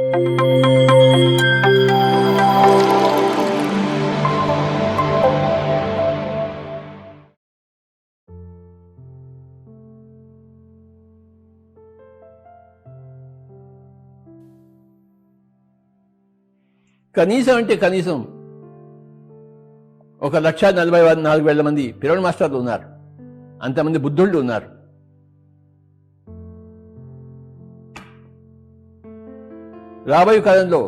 కనీసం అంటే కనీసం 1,44,000 మంది పిరమిడ్ మాస్టర్లు ఉన్నారు. అంతమంది బుద్ధుళ్ళు ఉన్నారు. రాబోయే కాలంలో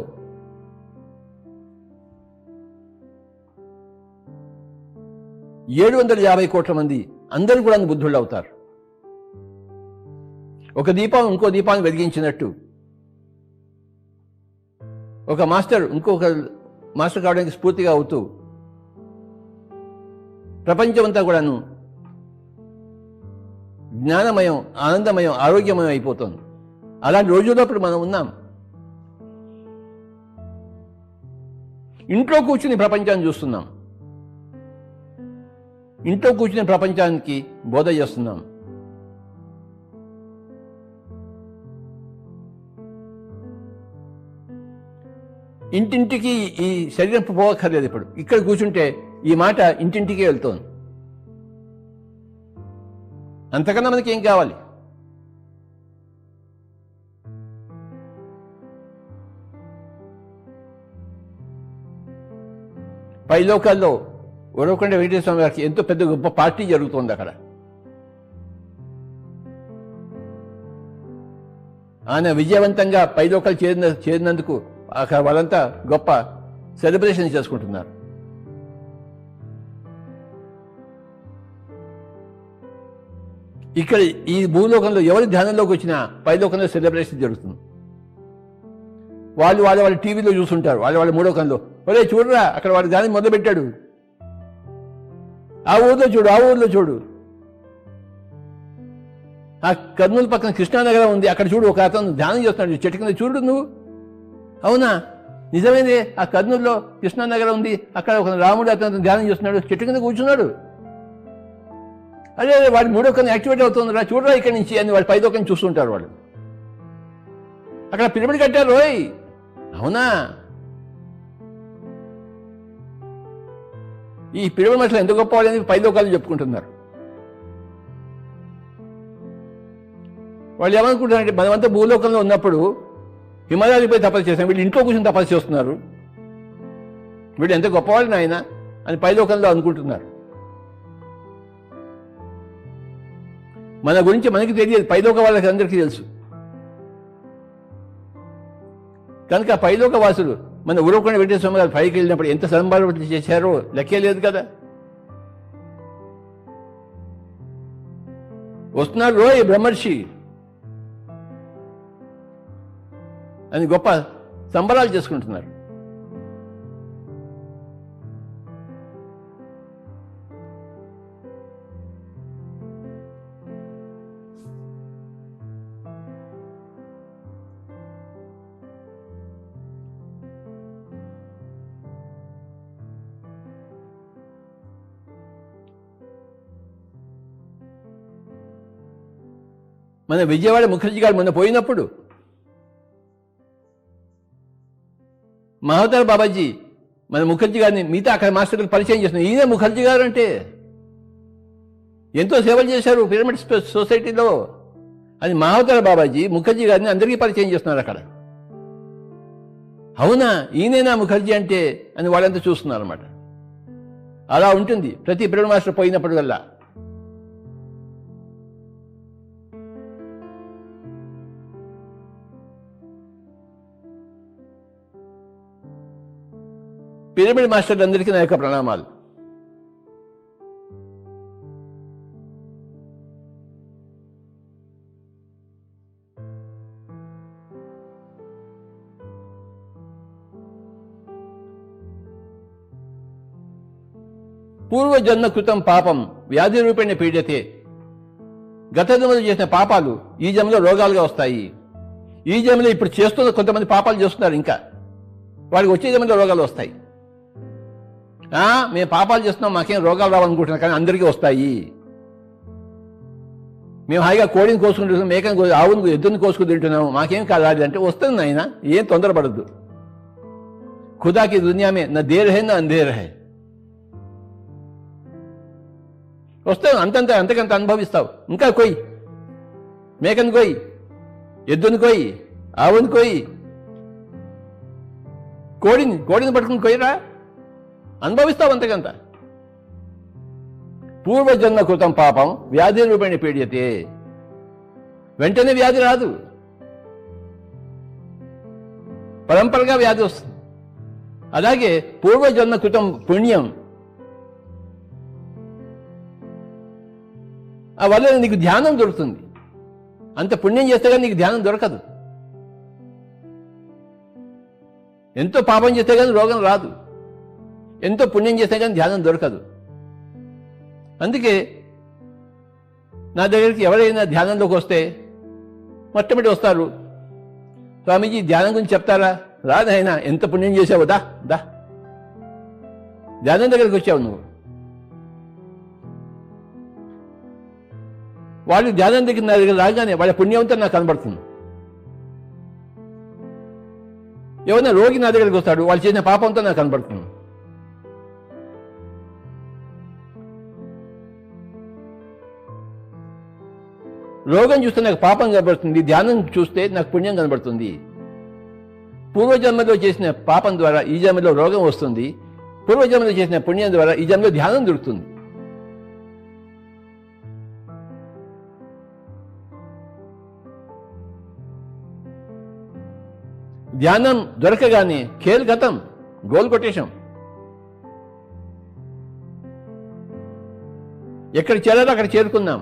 $750 కోట్ల మంది అందరూ కూడా బుద్ధుళ్ళు అవుతారు. ఒక దీపం ఇంకో దీపాన్ని వెలిగించినట్టు ఒక మాస్టర్ ఇంకొక మాస్టర్ కావడానికి స్ఫూర్తిగా అవుతూ ప్రపంచమంతా కూడాను జ్ఞానమయం, ఆనందమయం, ఆరోగ్యమయం అయిపోతుంది. అలాంటి రోజుల్లో ఇప్పుడు మనం ఉన్నాం. ఇంట్లో కూర్చుని ప్రపంచాన్ని చూస్తున్నాం. ఇంట్లో కూర్చుని ప్రపంచానికి బోధ చేస్తున్నాం. ఇంటింటికి ఈ శరీరం పోవక్కర్లేదు. ఇప్పుడు ఇక్కడ కూర్చుంటే ఈ మాట ఇంటింటికి వెళ్తోంది. అంతకన్నా మనకి ఏం కావాలి? పైలోకాల్లో ఉరవకొండ వెంకటేశ్వర స్వామి గారికి ఎంతో పెద్ద గొప్ప పార్టీ జరుగుతోంది అక్కడ. ఆయన విజయవంతంగా పైలోకాలు చేరినందుకు అక్కడ వాళ్ళంతా గొప్ప సెలబ్రేషన్ చేసుకుంటున్నారు. ఇక్కడ ఈ భూలోకంలో ఎవరి ధ్యానంలోకి వచ్చినా పైలోకంలో సెలబ్రేషన్ జరుగుతుంది. వాళ్ళు టీవీలో చూస్తుంటారు. వాళ్ళ మూడోకంలో ఒరే చూడరా అక్కడ వాడి ధ్యానం మొదలుపెట్టాడు, ఆ ఊర్లో చూడు. ఆ కర్నూలు పక్కన కృష్ణానగరం ఉంది, అక్కడ చూడు ఒక అతను ధ్యానం చేస్తున్నాడు చెట్టు కింద, చూడు నువ్వు. అవునా, నిజమైంది. ఆ కర్నూలులో కృష్ణానగరం ఉంది, అక్కడ ఒక రాముడు అతను ధ్యానం చేస్తున్నాడు, చెట్టు కింద కూర్చున్నాడు. అదే వాడి మూడో కన్ను యాక్టివేట్ అవుతుందిరా, చూడరా ఇక్కడి నుంచి అని వాడి పైదో కన్ను చూస్తుంటారు. వాళ్ళు అక్కడ పిరమిడ్ కట్టారు రోయ్. అవునా, ఈ పిరమిడ్ అసలు ఎంత గొప్ప వాళ్ళని పైలోకాలు చెప్పుకుంటున్నారు. వాళ్ళు ఏమనుకుంటారంటే మనమంతా భూలోకంలో ఉన్నప్పుడు హిమాలయాలు పోయి తపస్సు చేస్తాం, వీళ్ళు ఇంట్లో కూర్చొని తపస్సు చేస్తున్నారు, వీళ్ళు ఎంత గొప్పవాళ్ళు నాయన అని పైలోకంలో అనుకుంటున్నారు. మన గురించి మనకి తెలియదు, పైలోక వాళ్ళకి అందరికీ తెలుసు. కనుక పైలోక వాసులు మన ఉరవకొండ వెంకటేశ్వర స్వామి గారు పైకి వెళ్ళినప్పుడు ఎంత సంబరం చేశారో లెక్కే లేదు కదా. వస్తున్నారు రోయ్ బ్రహ్మర్షి అని గొప్ప సంబరాలు చేసుకుంటున్నారు. మన విజయవాడ ముఖర్జీ గారు మొన్న పోయినప్పుడు మహోదర్ బాబాజీ మన ముఖర్జీ గారిని మిగతా అక్కడ మాస్టర్లకు పరిచయం చేస్తున్నారు. ఈయన ముఖర్జీ గారు అంటే ఎంతో సేవలు చేశారు పిరమిడ్ సొసైటీలో అని మహోదర్ బాబాజీ ముఖర్జీ గారిని అందరికీ పరిచయం చేస్తున్నారు అక్కడ. అవునా, ఈయనేనా ముఖర్జీ అంటే అని వాళ్ళంతా చూస్తున్నారు అన్నమాట. అలా ఉంటుంది ప్రతి పిరమిడ్ మాస్టర్ పోయినప్పుడు వల్ల. పిరమిడ్ మాస్టర్లందరికీ నా యొక్క ప్రణామాలు. పూర్వజన్మ కృతం పాపం వ్యాధి రూపేణ పీడితే. గత జన్మలో చేసిన పాపాలు ఈ జన్మలో రోగాలుగా వస్తాయి. ఈ జన్మలో ఇప్పుడు చేస్తున్న కొంతమంది పాపాలు చేస్తున్నారు, ఇంకా వాడికి వచ్చే జన్మలో రోగాలు వస్తాయి. మేము పాపాలు చేస్తున్నాం మాకేం రోగాలు రావాలనుకుంటున్నాం, కానీ అందరికీ వస్తాయి. మేము హాయిగా కోడిని కోసుకుంటున్నాం, మేకను ఆవును ఎద్దుని కోసుకుని తింటున్నాము, మాకేం కాదు అంటే వస్తుంది ఆయన, ఏం తొందరపడద్దు. खुदा की दुनिया में न देर है न अंधेर है. వస్తావు అంతకంత అనుభవిస్తావు. ఇంకా కొయ్యి, మేకను కొయ్యి, ఎద్దుని కొయ్యి, ఆవుని కొయ్యి, కోడిని పట్టుకుని కొయ్యరా, అనుభవిస్తావు అంతకంత. పూర్వజన్మ కృతం పాపం వ్యాధి రూపేణ పీడ్యతే. వెంటనే వ్యాధి రాదు, పరంపరగా వ్యాధి వస్తుంది. అలాగే పూర్వజన్మ కృతం పుణ్యం ఆ వల్ల నీకు ధ్యానం దొరుకుతుంది. అంత పుణ్యం చేస్తే కానీ నీకు ధ్యానం దొరకదు. ఎంతో పాపం చేస్తే కానీ రోగం రాదు, ఎంతో పుణ్యం చేస్తే కానీ ధ్యానం దొరకదు. అందుకే నా దగ్గరికి ఎవరైనా ధ్యానంలోకి వస్తే మొట్టమొదటి వస్తారు, స్వామీజీ ధ్యానం గురించి చెప్తారా? రాదైనా, ఎంత పుణ్యం చేసావు, దా దా ధ్యానం దగ్గరికి వచ్చావు నువ్వు. వాళ్ళు ధ్యానం దగ్గర నా దగ్గర రాగానే వాళ్ళ పుణ్యవంతా నాకు కనబడుతుంది. ఎవరైనా రోగి నా దగ్గరికి వస్తాడు, వాళ్ళు చేసిన పాపంతో నాకు కనబడుతుంది. రోగం చూస్తే నాకు పాపం కనబడుతుంది, ధ్యానం చూస్తే నాకు పుణ్యం కనబడుతుంది. పూర్వజన్మలో చేసిన పాపం ద్వారా ఈ జన్మలో రోగం వస్తుంది, పూర్వజన్మలో చేసిన పుణ్యం ద్వారా ఈ జన్మలో ధ్యానం దొరుకుతుంది. ధ్యానం దొరకగానే ఖేల్ ఖతం, గోల్ కొట్టేశాం. ఎక్కడ చేరాలో అక్కడ చేరుకున్నాం.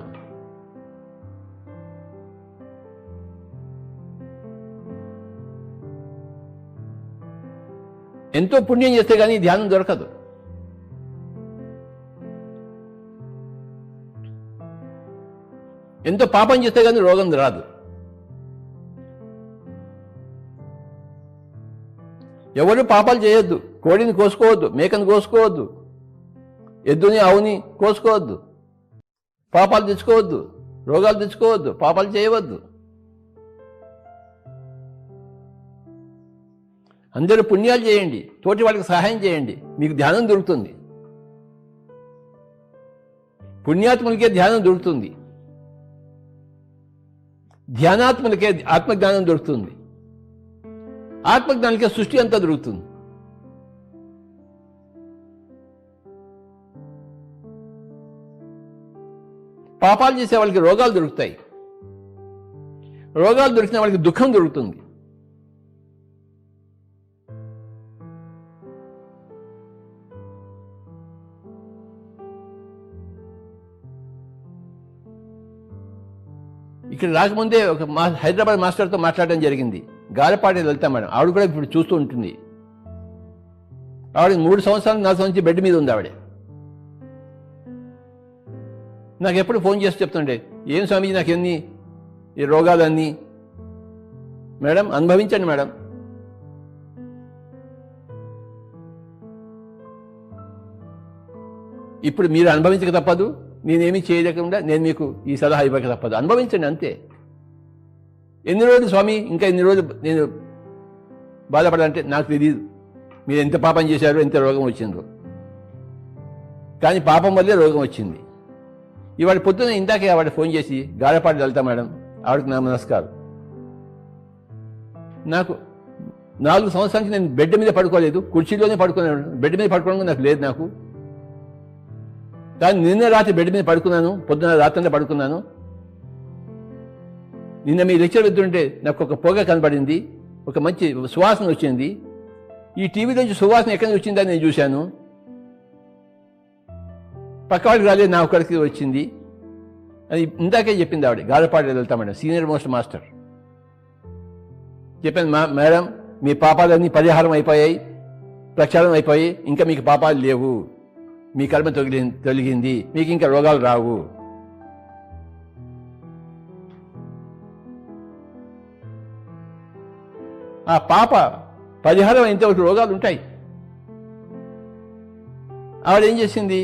ఎంతో పుణ్యం చేస్తే కానీ ధ్యానం దొరకదు. ఎంతో పాపం చేస్తే కానీ రోగం రాదు. ఎవరు పాపాలు చేయొద్దు. కోడిని కోసుకోవద్దు, మేకను కోసుకోవద్దు, ఎద్దుని ఆవుని కోసుకోవద్దు, పాపాలు తెచ్చుకోవద్దు, రోగాలు తెచ్చుకోవద్దు, పాపాలు చేయవద్దు. అందరూ పుణ్యాలు చేయండి, తోటి వాళ్ళకి సహాయం చేయండి, మీకు ధ్యానం దొరుకుతుంది. పుణ్యాత్ములకే ధ్యానం దొరుకుతుంది, ధ్యానాత్ములకే ఆత్మజ్ఞానం దొరుకుతుంది, ఆత్మజ్ఞానికే సృష్టి అంతా దొరుకుతుంది. పాపాలు చేసే వాళ్ళకి రోగాలు దొరుకుతాయి, రోగాలు దొరికిన వాళ్ళకి దుఃఖం దొరుకుతుంది. ఇక్కడ రాకముందే ఒక హైదరాబాద్ మాస్టర్తో మాట్లాడడం జరిగింది, గారపాటి లలిత మేడం. ఆవిడ కూడా ఇప్పుడు చూస్తూ ఉంటుంది. ఆవిడ 3 సంవత్సరాలు 4 సంవత్సరాల నుంచి బెడ్ మీద ఉంది ఆవిడ. నాకు ఎప్పుడు ఫోన్ చేసి చెప్తుండే, ఏం స్వామీజీ నాకు ఎన్ని ఈ రోగాలన్నీ. మేడం అనుభవించండి మేడం, ఇప్పుడు మీరు అనుభవించక తప్పదు, నేనేమీ చేయలేకుండా నేను మీకు ఈ సలహా ఇవ్వక తప్పదు, అనుభవించండి అంతే. ఎన్ని రోజులు స్వామి, ఇంకా ఎన్ని రోజులు నేను బాధపడాలంటే నాకు తెలియదు మీరు ఎంత పాపం చేశారో, ఎంత రోగం వచ్చిందో. కానీ పాపం వల్లే రోగం వచ్చింది. ఇవాళ పొద్దున్న ఇందాకే ఆవిడ ఫోన్ చేసి, గారపాటి లలిత మేడం, ఆవిడకి నా నమస్కారం. నాకు 4 సంవత్సరాల నుంచి నేను బెడ్ మీద పడుకోలేదు, కుర్చీలోనే పడుకున్నాను. బెడ్ మీద పడుకోవడం నాకు లేదు నాకు. కానీ నిన్న రాత్రి బెడ్ మీద పడుకున్నాను, పొద్దున్న రాత్రి పడుకున్నాను. నిన్న మీ లెక్చర్ వెళ్తుంటే నాకు ఒక పొగ కనబడింది, ఒక మంచి సువాసన వచ్చింది. ఈ టీవీ నుంచి సువాసన ఎక్కడి నుంచి వచ్చిందని నేను చూశాను. పక్కవాడికి రాలేదు, నా ఒక్కడికి వచ్చింది అని ఇందాకే చెప్పింది ఆవిడ, గారపాటి లలిత మేడం, సీనియర్ మోస్ట్ మాస్టర్. చెప్పాను, మేడం మీ పాపాలన్నీ పరిహారం అయిపోయాయి, ప్రక్షాళన అయిపోయి, ఇంకా మీకు పాపాలు లేవు, మీ కర్మ తొలగింది, మీకు ఇంకా రోగాలు రావు. ఆ పాప పరిహారం అయితే ఒకటి రోగాలు ఉంటాయి. ఆవిడ ఏం చేసింది,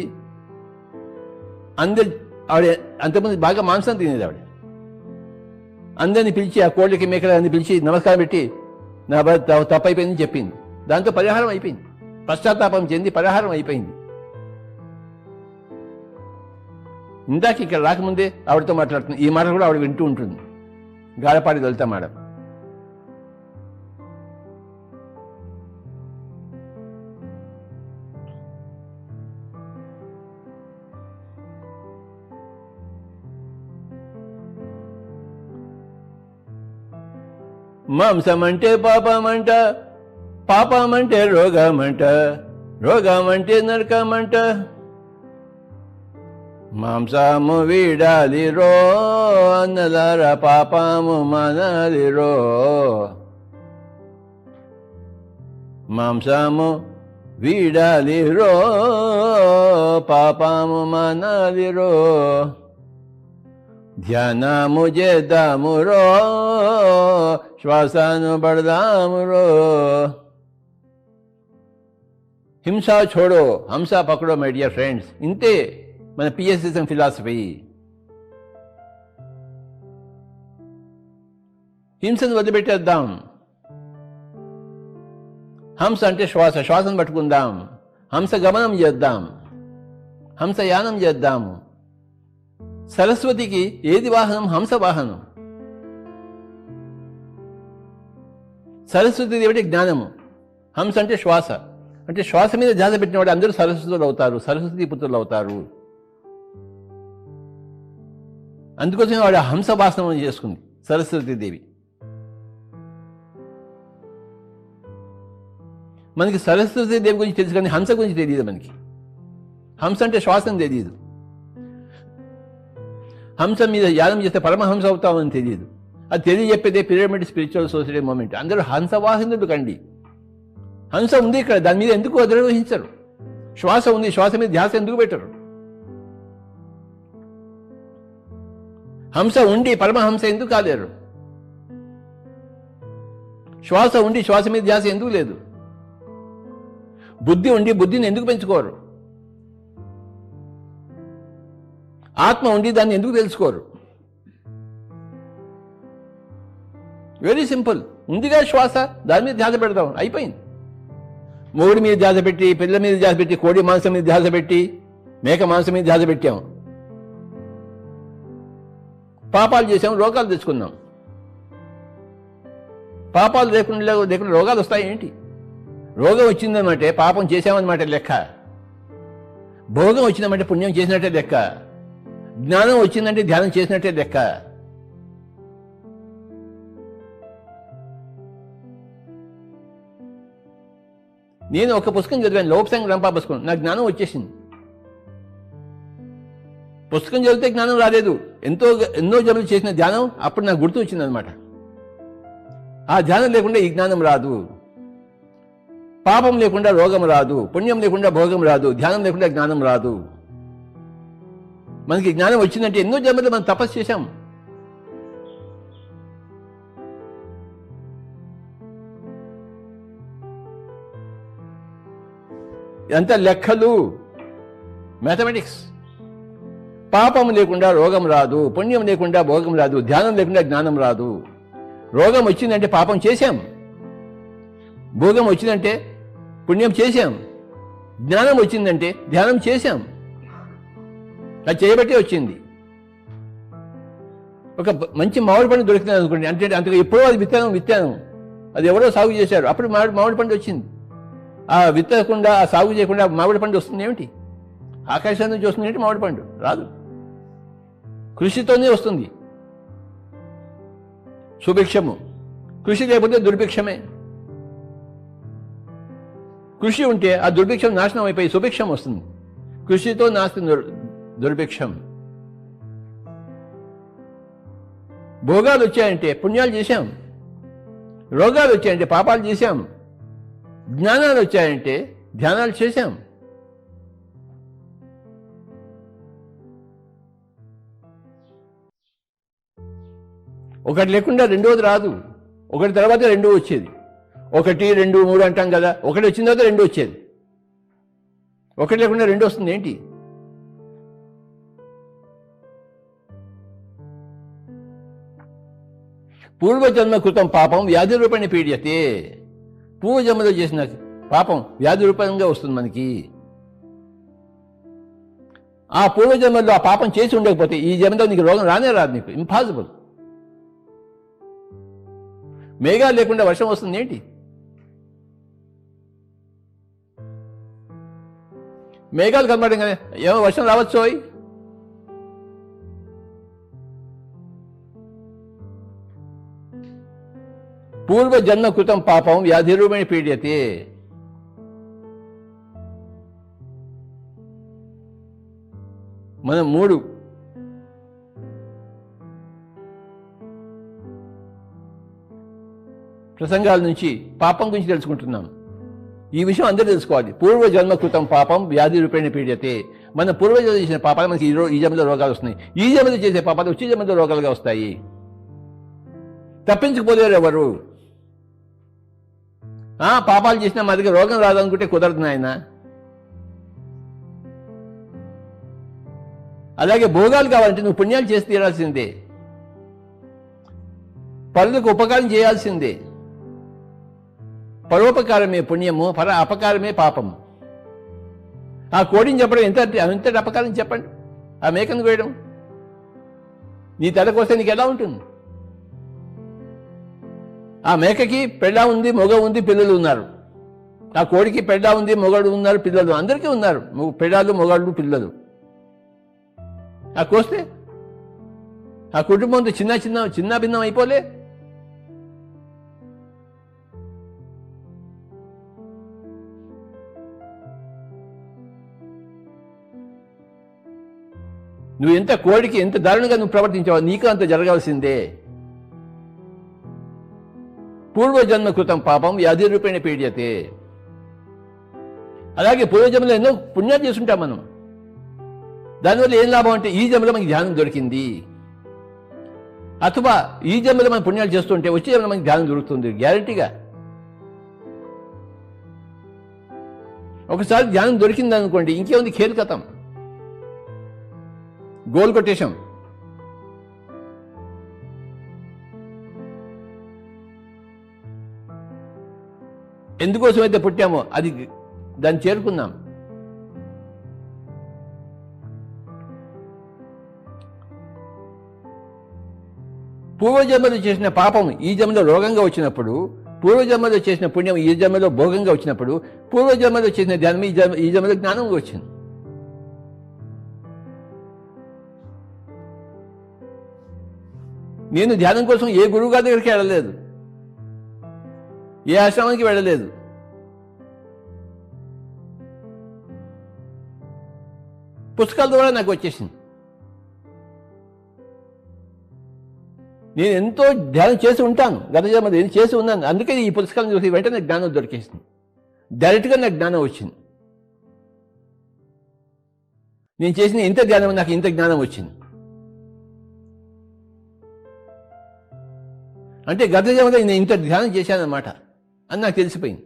ఆవిడ అంతకుముందు బాగా మాంసం తినేది. ఆవిడ అందరిని పిలిచి ఆ కోళ్ళకి మేకలని పిలిచి నమస్కారం పెట్టి నా తప్పు అయిపోయిందని చెప్పింది. దాంతో పరిహారం అయిపోయింది. పశ్చాత్తాపం చెంది పరిహారం అయిపోయింది. ఇందాక ఇక్కడ రాకముందే ఆవిడతో మాట్లాడుతుంది. ఈ మాట కూడా ఆవిడ వింటూ ఉంటుంది. గాడపాడి లలిత మేడం. మాంసమంటే పాపమంట, పాపమంటే రోగమంట, రోగమంటే నరకమంట. మాంసము వీడాలిరో అన్నలారా, పాపము మానాలిరో. మాంసము వీడాలిరో, పాపము మానాలిరో. ధ్యానము చేద్దామురో, శ్వాసను పడదామురో. హింసా छोड़ो హంసా పకడో మై డియర్ ఫ్రెండ్స్. ఇంతే మన పిఎస్సిజం ఫిలాసఫీ. హింసను వదిలిపెట్టేద్దాం. హంస అంటే శ్వాస, శ్వాసను పట్టుకుందాం. హంస గమనం చేద్దాం, హంస యానం చేద్దాము. సరస్వతికి ఏది వాహనం? హంస వాహనం. సరస్వతి దేవిటి జ్ఞానము, హంస అంటే శ్వాస. అంటే శ్వాస మీద ధ్యాస పెట్టిన వాడు అందరూ సరస్వతులు అవుతారు, సరస్వతి పుత్రులు అవుతారు. అందుకోసం వాడు హంస వాసనం చేసుకుంది సరస్వతి దేవి. మనకి సరస్వతి దేవి గురించి తెలుసు కానీ హంస గురించి తెలియదు మనకి. హంస అంటే శ్వాసం తెలియదు. హంస మీద యానం చేస్తే పరమహంస అవుతామని తెలియదు. అది తెలియజెప్పేదే పిరమిడ్ స్పిరిచువల్ సొసైటీ మూమెంట్. అందరూ హంసవాహినులు కండి. హంస ఉంది ఇక్కడ, దాని మీద ఎందుకు అధిరోహించరు? శ్వాస ఉంది, శ్వాస మీద ధ్యాస ఎందుకు పెట్టరు? హంస ఉండి పరమహంస ఎందుకు కాలేరు? శ్వాస ఉండి శ్వాస మీద ధ్యాస ఎందుకు లేదు? బుద్ధి ఉండి బుద్ధిని ఎందుకు పెంచుకోరు? ఆత్మ ఉండి దాన్ని ఎందుకు తెలుసుకోరు? Very simple. ఉందిగా శ్వాస, దాని మీద ధ్యాస పెడతాం, అయిపోయింది. మొగుడి మీద ధ్యాస పెట్టి, పిల్లల మీద ధ్యాస పెట్టి, కోడి మాంసం మీద ధ్యాస పెట్టి, మేక మాంసం మీద ధ్యాస పెట్టాం. పాపాలు చేసాం, రోగాలు తెచ్చుకున్నాం. పాపాలు లేకుండా రోగాలు వస్తాయి ఏంటి? రోగం వచ్చిందన్నమాట పాపం చేసామన్నమాట లెక్క. భోగం వచ్చిందన్నమాట పుణ్యం చేసినట్టే లెక్క. జ్ఞానం వచ్చిందంటే ధ్యానం చేసినట్టే లెక్క. నేను ఒక పుస్తకం చదివాను, లోపసంగ రంపా పుస్తకం. నాకు జ్ఞానం వచ్చేసింది. పుస్తకం చదివితే జ్ఞానం రాలేదు. ఎన్నో జన్మలు చేసిన ధ్యానం అప్పుడు నాకు గుర్తు వచ్చిందనమాట. ఆ ధ్యానం లేకుండా ఈ జ్ఞానం రాదు. పాపం లేకుండా రోగం రాదు, పుణ్యం లేకుండా భోగం రాదు, ధ్యానం లేకుండా జ్ఞానం రాదు. మనకి జ్ఞానం వచ్చిందంటే ఎన్నో జన్మలు మనం తపస్సు చేశాం. ఎంత లెక్కలు, మ్యాథమెటిక్స్. పాపం లేకుండా రోగం రాదు, పుణ్యం లేకుండా భోగం రాదు, ధ్యానం లేకుండా జ్ఞానం రాదు. రోగం వచ్చిందంటే పాపం చేశాం, భోగం వచ్చిందంటే పుణ్యం చేశాం, జ్ఞానం వచ్చిందంటే ధ్యానం చేశాం. అది చేయబట్టే వచ్చింది. ఒక మంచి మామిడి పండు దొరికింది అనుకోండి, అంటే అంతగా ఎప్పుడో అది విత్తాను, అది ఎవరో సాగు చేశారు, అప్పుడు మామిడి పండు వచ్చింది. ఆ విత్తకుండా, ఆ సాగు చేయకుండా మామిడి పండు వస్తుంది ఏమిటి? ఆకాశం నుంచి వస్తుంది ఏంటి మామిడి పండు? రాదు. కృషితోనే వస్తుంది. సుభిక్షము. కృషి లేకపోతే దుర్భిక్షమే. కృషి ఉంటే ఆ దుర్భిక్షం నాశనం అయిపోయి సుభిక్షం వస్తుంది. కృషితో నాస్తి దుర్భిక్షం. భోగాలు వచ్చాయంటే పుణ్యాలు చేశాం, రోగాలు వచ్చాయంటే పాపాలు చేశాం, జ్ఞానాలు వచ్చాయంటే ధ్యానాలు చేశాం. ఒకటి లేకుండా రెండోది రాదు. ఒకటి తర్వాత రెండో వచ్చేది. 1, 2, 3 అంటాం కదా, ఒకటి వచ్చిన తర్వాత రెండు వచ్చేది. ఒకటి లేకుండా రెండు వస్తుంది ఏంటి? పూర్వజన్మ కృతం పాపం వ్యాధి రూపేణ పీడ్యతే. పూర్వజన్మలో చేసిన పాపం వ్యాధి రూపంగా వస్తుంది మనకి. ఆ పూర్వజన్మలో ఆ పాపం చేసి ఉండకపోతే ఈ జన్మలో నీకు రోగం రానే రాదు, నీకు ఇంపాసిబుల్. మేఘాలు లేకుండా వర్షం వస్తుంది ఏంటి? మేఘాలు కనబడంగానే ఏమో వర్షం రావచ్చు. పూర్వజన్మ కృతం పాపం వ్యాధి రూపేణ పీడ్యతే. మనం 3 ప్రసంగాల నుంచి పాపం గురించి తెలుసుకుంటున్నాం. ఈ విషయం అందరూ తెలుసుకోవాలి. పూర్వజన్మ కృతం పాపం వ్యాధి రూపేణ పీడ్యతే. మన పూర్వజన్మ చేసిన పాపాలు మనకి ఈ జన్మలో రోగాలు వస్తున్నాయి. ఈ జన్మలో చేసే పాపాలు వచ్చే జన్మలో రోగాలుగా వస్తాయి. తప్పించుకుపోలేరు ఎవరు. పాపాలు చేసినా మా దగ్గర రోగం రాదనుకుంటే కుదరదు నాయన. అలాగే భోగాలు కావాలంటే నువ్వు పుణ్యాలు చేసి తీరాల్సిందే, పరులకు ఉపకారం చేయాల్సిందే. పరోపకారమే పుణ్యము, పర అపకారమే పాపము. ఆ కోడిని చెప్పడం ఎంత అపకారం చెప్పండి. ఆ మేకను కోయడం నీ తలకొస్తే నీకు ఎలా ఉంటుంది? ఆ మేకకి పెళ్ళ ఉంది, మొగ ఉంది, పిల్లలు ఉన్నారు. ఆ కోడికి పెళ్ళ ఉంది, మొగడు ఉన్నారు, పిల్లలు అందరికీ ఉన్నారు. పెళ్ళాలు, మొగాళ్ళు, పిల్లలు. ఆ కోస్తే ఆ కుటుంబంతో చిన్న భిన్నం అయిపోలే. నువ్వు ఎంత కోడికి ఎంత దారుణంగా నువ్వు ప్రవర్తించావు, నీకు అంత జరగాల్సిందే. పూర్వజన్మ కృతం పాపం వ్యాధి రూపేణ పీడ్యతే. అలాగే పూర్వజన్మలో ఎన్నో పుణ్యాలు చేసుకుంటాం మనం. దానివల్ల ఏం లాభం అంటే ఈ జన్మలో మనకి ధ్యానం దొరికింది. అథవా ఈ జన్మలో మనం పుణ్యాలు చేస్తుంటే వచ్చే జన్మలో మనకి ధ్యానం దొరుకుతుంది గ్యారంటీగా. ఒకసారి ధ్యానం దొరికింది అనుకోండి, ఇంకేముంది, ఖేల్ కథం, గోల్ కొట్టేశాం. ఎందుకోసమైతే పుట్టామో అది దాన్ని చేరుకున్నాం. పూర్వజన్మలో చేసిన పాపం ఈ జన్మలో రోగంగా వచ్చినప్పుడు, పూర్వజన్మలో చేసిన పుణ్యం ఈ జన్మలో భోగంగా వచ్చినప్పుడు, పూర్వజన్మలో చేసిన ధ్యానం ఈ జన్మలో జ్ఞానంగా వచ్చింది. నేను ధ్యానం కోసం ఏ గురువు గారి దగ్గరికి వెళ్ళలేదు, ఏ ఆశ్రమానికి వెళ్ళలేదు. పుస్తకాల ద్వారా నాకు వచ్చేసింది. నేను ఎంతో ధ్యానం చేసి ఉంటాను, గత జన్మలో నేను చేసి ఉన్నాను. అందుకే ఈ పుస్తకాలను చూసి వెంటనే జ్ఞానం దొరికేసింది. డైరెక్ట్గా నాకు జ్ఞానం వచ్చింది. నేను చేసిన ఇంత ధ్యానం నాకు ఇంత జ్ఞానం వచ్చింది అంటే గత జన్మలో నేను ఇంత ధ్యానం చేశానన్నమాట అని నాకు తెలిసిపోయింది.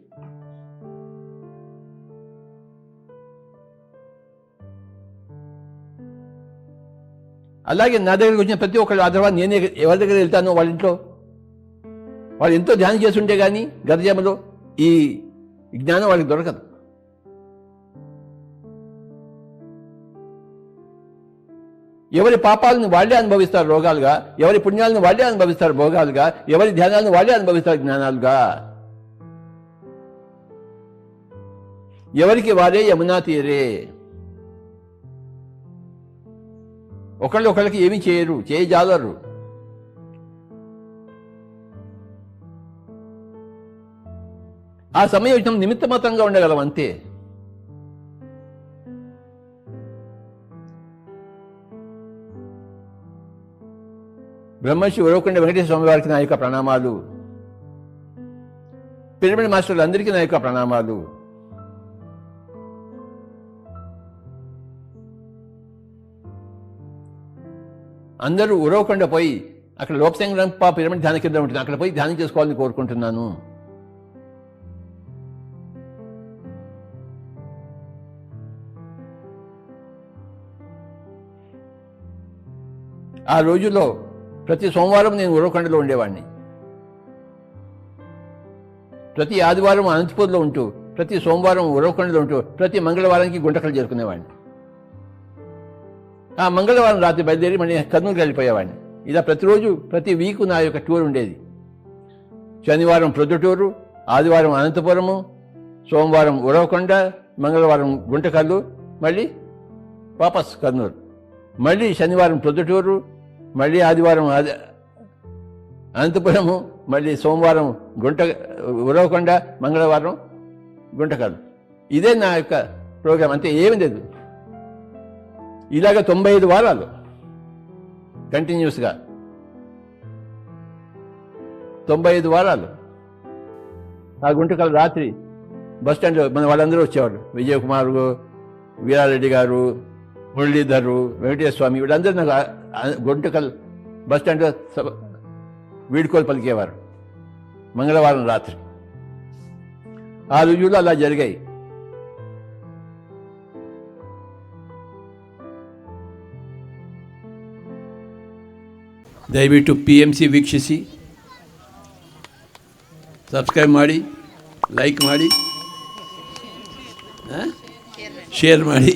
అలాగే నా దగ్గరికి వచ్చిన ప్రతి ఒక్కరు ఆ తర్వాత నేనే ఎవరి దగ్గర వెళ్తానో వాళ్ళ ఇంట్లో వాళ్ళు ఎంతో ధ్యానం చేస్తుంటే కానీ గత జన్మలో ఈ జ్ఞానం వాళ్ళకి దొరకదు. ఎవరి పాపాలను వాళ్ళే అనుభవిస్తారు రోగాలుగా, ఎవరి పుణ్యాలను వాళ్ళే అనుభవిస్తారు భోగాలుగా, ఎవరి ధ్యానాలను వాళ్ళే అనుభవిస్తారు జ్ఞానాలుగా. ఎవరికి వారే యమునా తీరే. ఒకళ్ళకి ఏమీ చేయరు, చేయజాలరు. ఆ సమయం నిమిత్తమాత్రంగా ఉండగలం అంతే. బ్రహ్మశ్రీ ఉరవకొండ వెంకటేశ్వర స్వామి వారికి నా యొక్క ప్రణామాలు. పిరమిడ్ మాస్టర్లు అందరికీ నా యొక్క ప్రణామాలు. అందరూ ఉరవకొండ పోయి అక్కడ లోపసంగ్రంప పిరమిడ్ ధ్యాన కేంద్రం ఉంటుంది, అక్కడ పోయి ధ్యానం చేసుకోవాలని కోరుకుంటున్నాను. ఆ రోజుల్లో ప్రతి సోమవారం నేను ఉరవకొండలో ఉండేవాడిని. ప్రతి ఆదివారం అనంతపూర్లో ఉంటూ, ప్రతి సోమవారం ఉరవకొండలో ఉంటూ, ప్రతి మంగళవారానికి గుంటకలు చేరుకునేవాడిని. ఆ మంగళవారం రాత్రి బయలుదేరి మళ్ళీ కర్నూలుకి వెళ్ళిపోయేవాడిని. ఇలా ప్రతిరోజు ప్రతి వీకు నా యొక్క టూర్ ఉండేది. శనివారం ప్రొద్దుటూరు, ఆదివారం అనంతపురము, సోమవారం ఉరవకొండ, మంగళవారం గుంటకల్లు, మళ్ళీ వాపస్ కర్నూలు. మళ్ళీ శనివారం ప్రొద్దుటూరు, మళ్ళీ ఆదివారం అనంతపురము, మళ్ళీ సోమవారం ఉరవకొండ, మంగళవారం గుంటకల్లు. ఇదే నా యొక్క ప్రోగ్రాం. అంతే, ఏమీ లేదు. ఇలాగ 95 వారాలు కంటిన్యూస్గా, 95 వారాలు. ఆ గుంటకల్ రాత్రి బస్టాండ్లో మన వాళ్ళందరూ వచ్చేవాళ్ళు. విజయకుమార్, వీరారెడ్డి గారు, మురళీధరు, వెంకటేశ్వర స్వామి, వీళ్ళందరూ నాకు గుంటకల్ బస్టాండ్లో వీడుకోలు పలికేవారు మంగళవారం రాత్రి. ఆ రోజుల్లో అలా జరిగాయి. ದಯವಿಟ್ಟು PMC ವೀಕ್ಷಿಸಿ, ಸಬ್ಸ್ಕ್ರೈಬ್ ಮಾಡಿ, ಲೈಕ್ ಮಾಡಿ, ಶೇರ್ ಮಾಡಿ,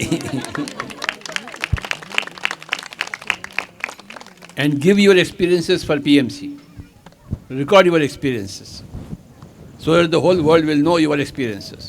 and give your experiences for PMC. Record your experiences so that the whole world will know your experiences.